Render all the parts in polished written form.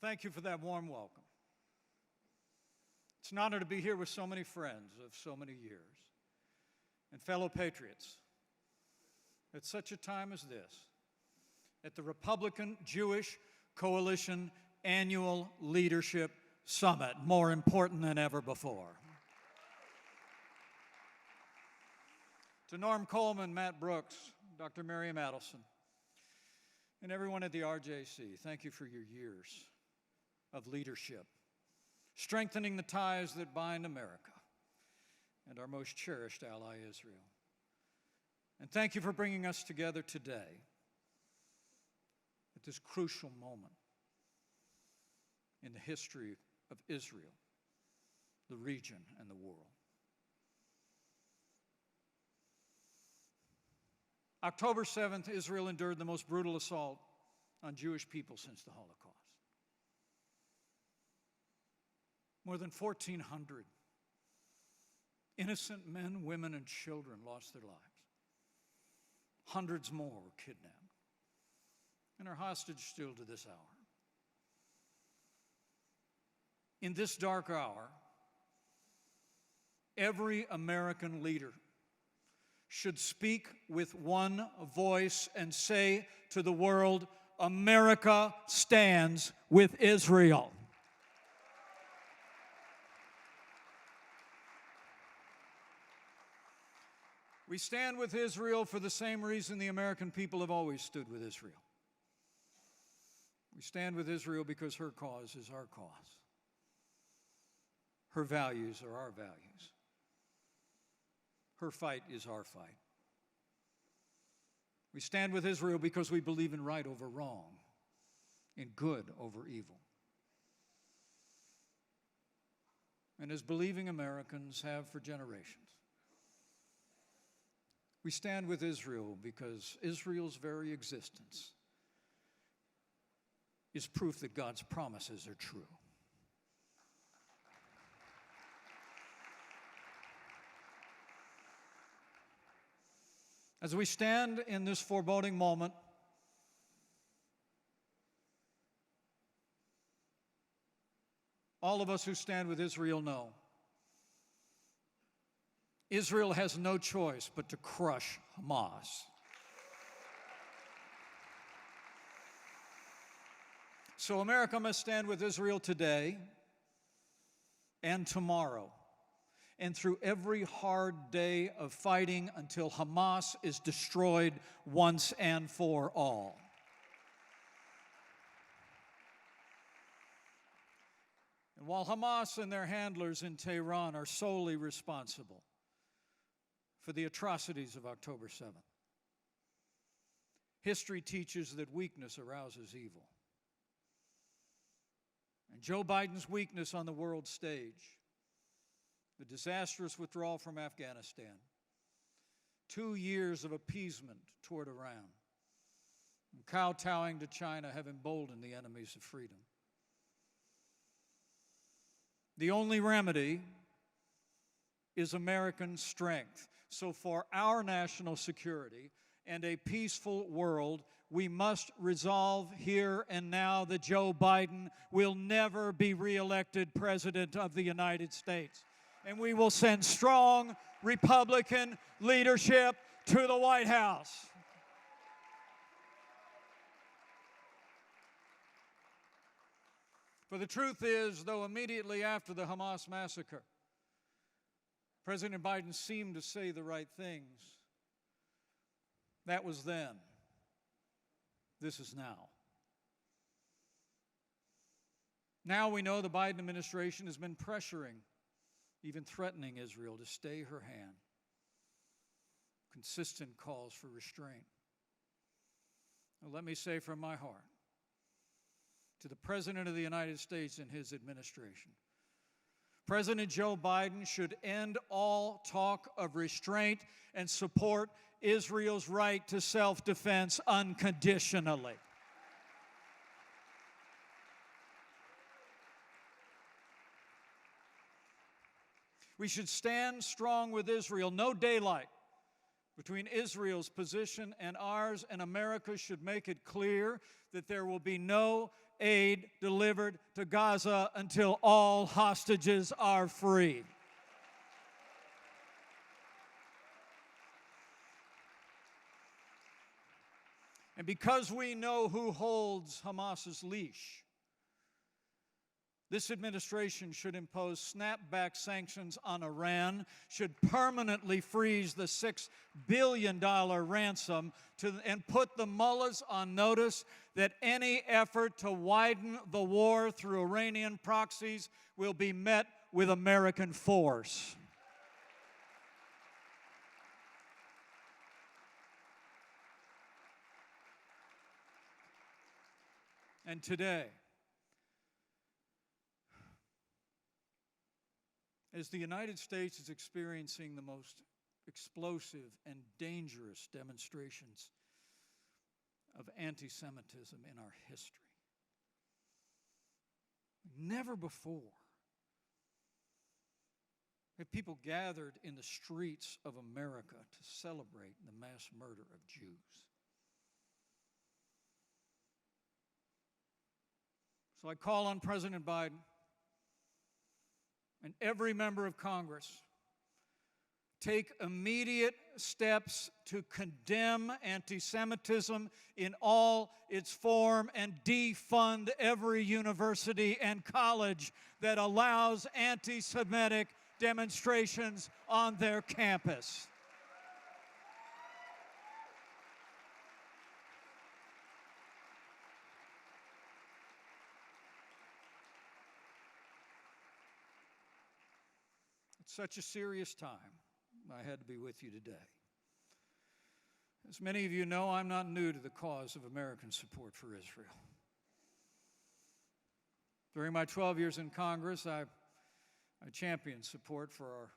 Thank you for that warm welcome. It's an honor to be here with so many friends of so many years and fellow patriots at such a time as this, at the Republican-Jewish Coalition Annual Leadership Summit, more important than ever before. To Norm Coleman, Matt Brooks, Dr. Miriam Adelson, and everyone at the RJC, thank you for your years of leadership, strengthening the ties that bind America and our most cherished ally, Israel. And thank you for bringing us together today at this crucial moment in the history of Israel, the region, and the world. October 7th, Israel endured the most brutal assault on Jewish people since the Holocaust. More than 1,400 innocent men, women, and children lost their lives. Hundreds more were kidnapped and are hostage still to this hour. In this dark hour, every American leader should speak with one voice and say to the world, America stands with Israel. We stand with Israel for the same reason the American people have always stood with Israel. We stand with Israel because her cause is our cause. Her values are our values. Her fight is our fight. We stand with Israel because we believe in right over wrong, in good over evil. And as believing Americans have for generations, we stand with Israel because Israel's very existence is proof that God's promises are true. As we stand in this foreboding moment, all of us who stand with Israel know Israel has no choice but to crush Hamas. So America must stand with Israel today and tomorrow, and through every hard day of fighting until Hamas is destroyed once and for all. And while Hamas and their handlers in Tehran are solely responsible for the atrocities of October 7th, history teaches that weakness arouses evil. And Joe Biden's weakness on the world stage, the disastrous withdrawal from Afghanistan, 2 years of appeasement toward Iran, and kowtowing to China have emboldened the enemies of freedom. The only remedy is American strength. So for our national security and a peaceful world, we must resolve here and now that Joe Biden will never be reelected President of the United States. And we will send strong Republican leadership to the White House. For the truth is, though immediately after the Hamas massacre, President Biden seemed to say the right things, that was then. This is now. Now we know the Biden administration has been pressuring, even threatening Israel to stay her hand. Consistent calls for restraint. Now, let me say from my heart to the President of the United States and his administration, President Joe Biden should end all talk of restraint and support Israel's right to self-defense unconditionally. We should stand strong with Israel. No daylight between Israel's position and ours, and America should make it clear that there will be no aid delivered to Gaza until all hostages are free. And because we know who holds Hamas's leash, this administration should impose snapback sanctions on Iran, should permanently freeze the $6 billion ransom, and put the mullahs on notice that any effort to widen the war through Iranian proxies will be met with American force. And today, as the United States is experiencing the most explosive and dangerous demonstrations of anti-Semitism in our history, never before have people gathered in the streets of America to celebrate the mass murder of Jews. So I call on President Biden and every member of Congress, take immediate steps to condemn anti-Semitism in all its form and defund every university and college that allows anti-Semitic demonstrations on their campus. Such a serious time, I had to be with you today. As many of you know, I'm not new to the cause of American support for Israel. During my 12 years in Congress, I championed support for our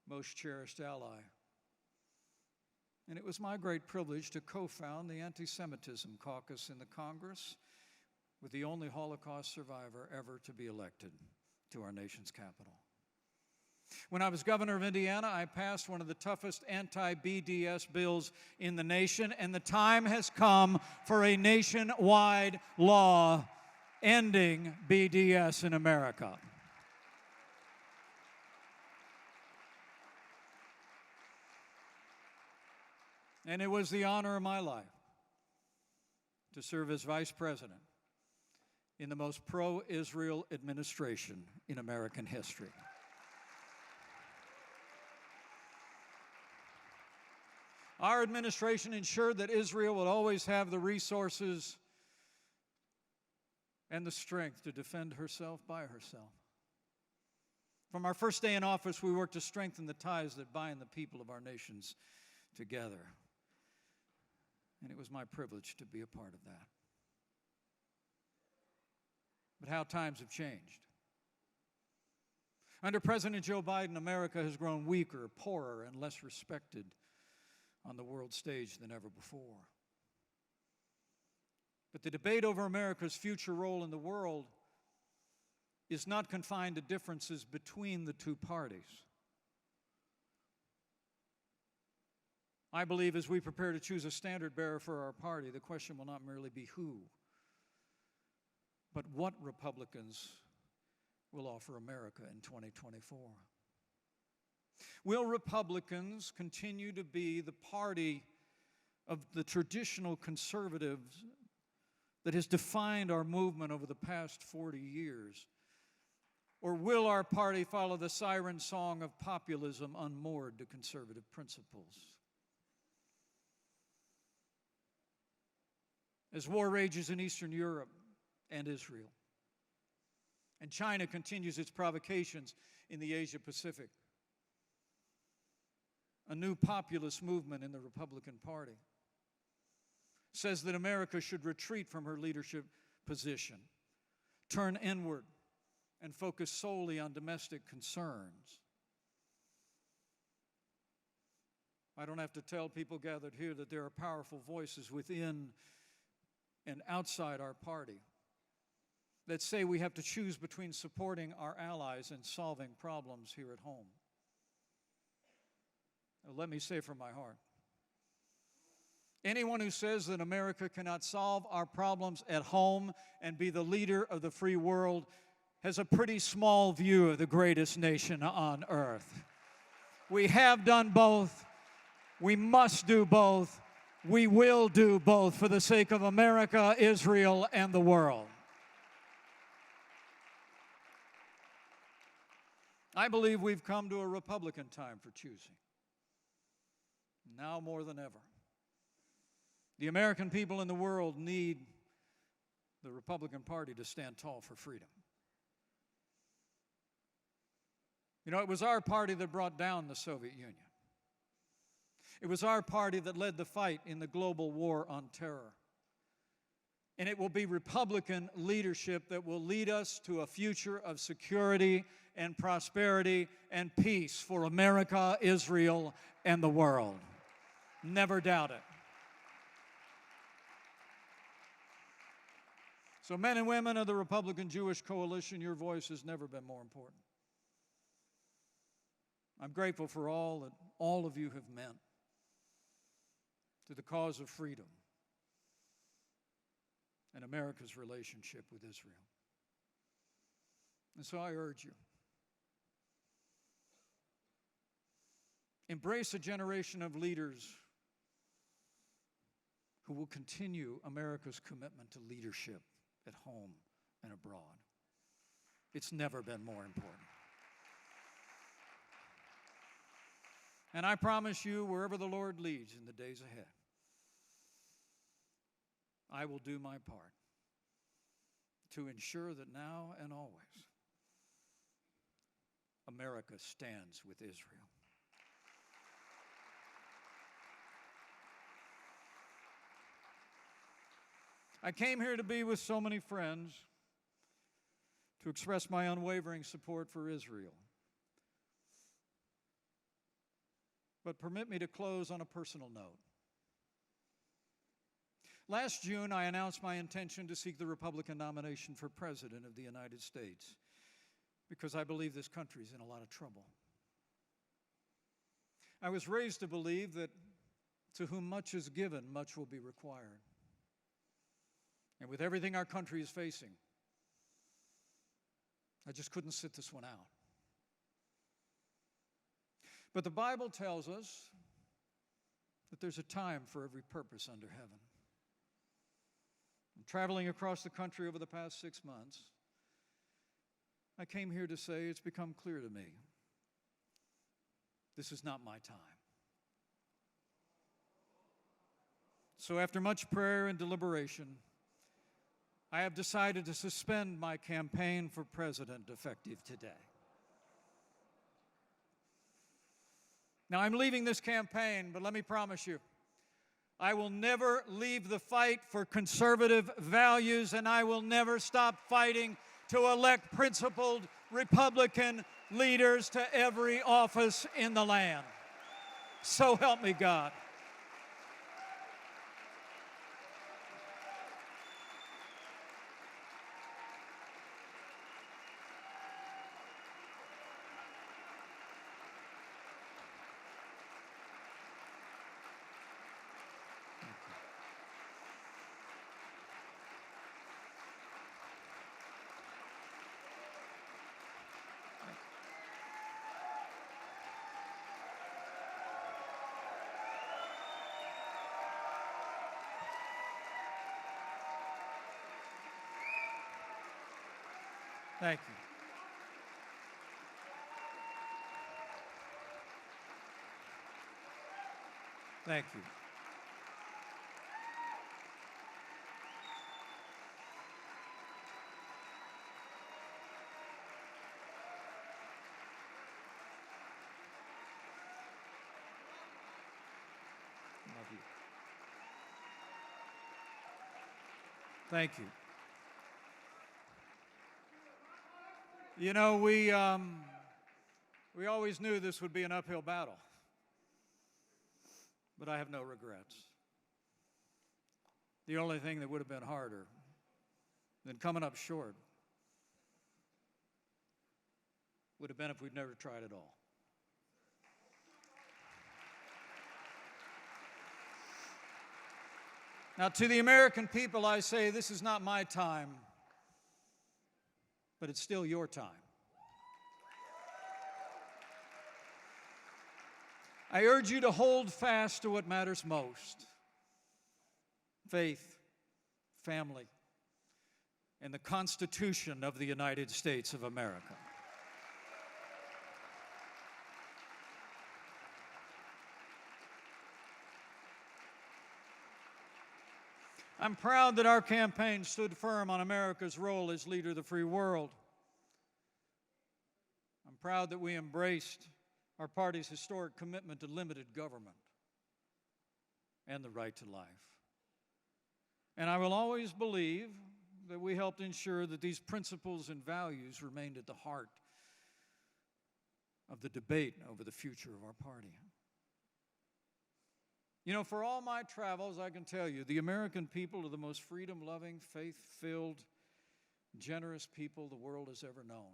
most cherished ally. And it was my great privilege to co-found the Anti-Semitism Caucus in the Congress with the only Holocaust survivor ever to be elected to our nation's capital. When I was governor of Indiana, I passed one of the toughest anti-BDS bills in the nation, and the time has come for a nationwide law ending BDS in America. And it was the honor of my life to serve as vice president in the most pro-Israel administration in American history. Our administration ensured that Israel would always have the resources and the strength to defend herself by herself. From our first day in office, we worked to strengthen the ties that bind the people of our nations together. And it was my privilege to be a part of that. But how times have changed. Under President Joe Biden, America has grown weaker, poorer, and less respected on the world stage than ever before. But the debate over America's future role in the world is not confined to differences between the two parties. I believe as we prepare to choose a standard bearer for our party, the question will not merely be who, but what Republicans will offer America in 2024. Will Republicans continue to be the party of the traditional conservatives that has defined our movement over the past 40 years? Or will our party follow the siren song of populism unmoored to conservative principles? As war rages in Eastern Europe and Israel, and China continues its provocations in the Asia-Pacific, a new populist movement in the Republican Party says that America should retreat from her leadership position, turn inward, and focus solely on domestic concerns. I don't have to tell people gathered here that there are powerful voices within and outside our party that say we have to choose between supporting our allies and solving problems here at home. Let me say from my heart, Anyone who says that America cannot solve our problems at home and be the leader of the free world has a pretty small view of the greatest nation on earth. We have done both. We must do both. We will do both for the sake of America, Israel, and the world. I believe we've come to a Republican time for choosing, now more than ever. The American people and the world need the Republican Party to stand tall for freedom. You know, it was our party that brought down the Soviet Union. It was our party that led the fight in the global war on terror. And it will be Republican leadership that will lead us to a future of security and prosperity and peace for America, Israel, and the world. Never doubt it. So men and women of the Republican Jewish Coalition, your voice has never been more important. I'm grateful for all that all of you have meant to the cause of freedom and America's relationship with Israel. And so I urge you, embrace a generation of leaders who will continue America's commitment to leadership at home and abroad. It's never been more important. And I promise you, wherever the Lord leads in the days ahead, I will do my part to ensure that now and always America stands with Israel. I came here to be with so many friends to express my unwavering support for Israel. But permit me to close on a personal note. Last June, I announced my intention to seek the Republican nomination for President of the United States because I believe this country is in a lot of trouble. I was raised to believe that to whom much is given, much will be required. And with everything our country is facing, I just couldn't sit this one out. But the Bible tells us that there's a time for every purpose under heaven. And traveling across the country over the past 6 months, I came here to say it's become clear to me this is not my time. So after much prayer and deliberation, I have decided to suspend my campaign for president effective today. Now, I'm leaving this campaign, but let me promise you, I will never leave the fight for conservative values, and I will never stop fighting to elect principled Republican leaders to every office in the land. So help me God. Thank you. Thank you. Love you. Thank you. You know, we always knew this would be an uphill battle, but I have no regrets. The only thing that would have been harder than coming up short would have been if we'd never tried at all. Now, to the American people, I say this is not my time, but it's still your time. I urge you to hold fast to what matters most: faith, family, and the Constitution of the United States of America. I'm proud that our campaign stood firm on America's role as leader of the free world. I'm proud that we embraced our party's historic commitment to limited government and the right to life. And I will always believe that we helped ensure that these principles and values remained at the heart of the debate over the future of our party. You know, for all my travels, I can tell you, the American people are the most freedom-loving, faith-filled, generous people the world has ever known.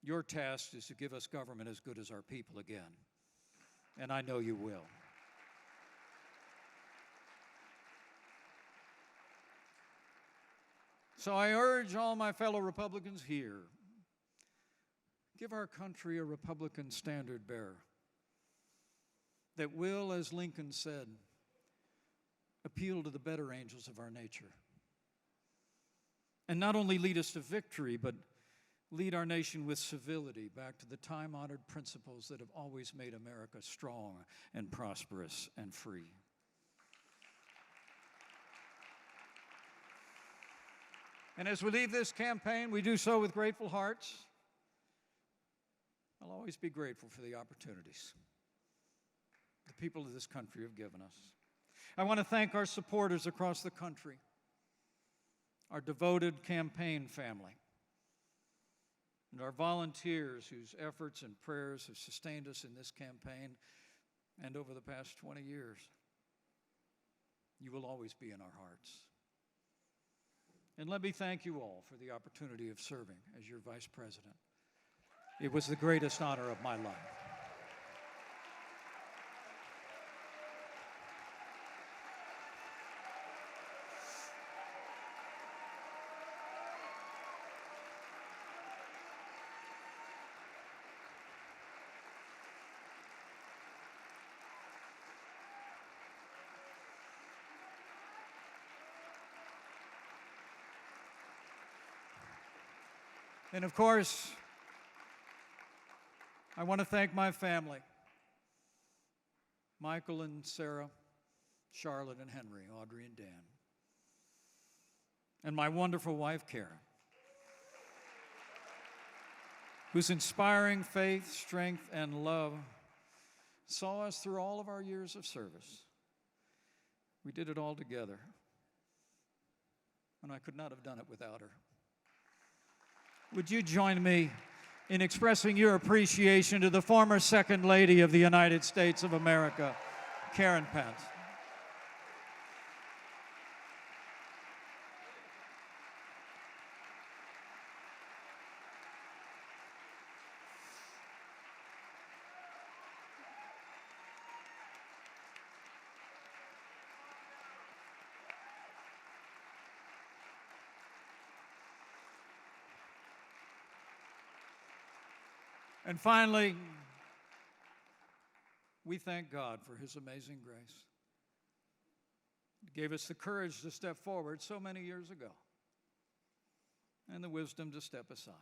Your task is to give us government as good as our people again, and I know you will. So I urge all my fellow Republicans here, give our country a Republican standard bearer that will, as Lincoln said, appeal to the better angels of our nature. And not only lead us to victory, but lead our nation with civility back to the time-honored principles that have always made America strong and prosperous and free. And as we leave this campaign, we do so with grateful hearts. I'll always be grateful for the opportunities the people of this country have given us. I want to thank our supporters across the country, our devoted campaign family, and our volunteers whose efforts and prayers have sustained us in this campaign and over the past 20 years. You will always be in our hearts. And let me thank you all for the opportunity of serving as your vice president. It was the greatest honor of my life. And of course, I want to thank my family, Michael and Sarah, Charlotte and Henry, Audrey and Dan, and my wonderful wife, Karen, whose inspiring faith, strength, and love saw us through all of our years of service. We did it all together, and I could not have done it without her. Would you join me in expressing your appreciation to the former Second Lady of the United States of America, Karen Pence? And finally, we thank God for His amazing grace. He gave us the courage to step forward so many years ago and the wisdom to step aside.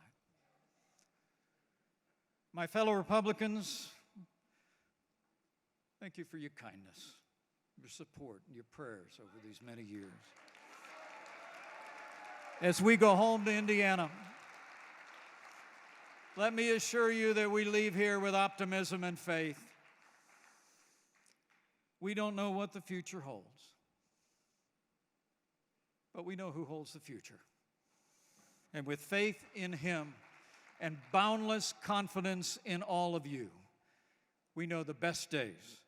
My fellow Republicans, thank you for your kindness, your support, and your prayers over these many years. As we go home to Indiana, let me assure you that we leave here with optimism and faith. We don't know what the future holds, but we know who holds the future. And with faith in Him and boundless confidence in all of you, we know the best days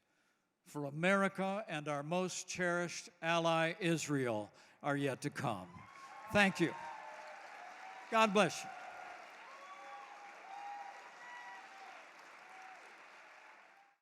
for America and our most cherished ally, Israel, are yet to come. Thank you. God bless you.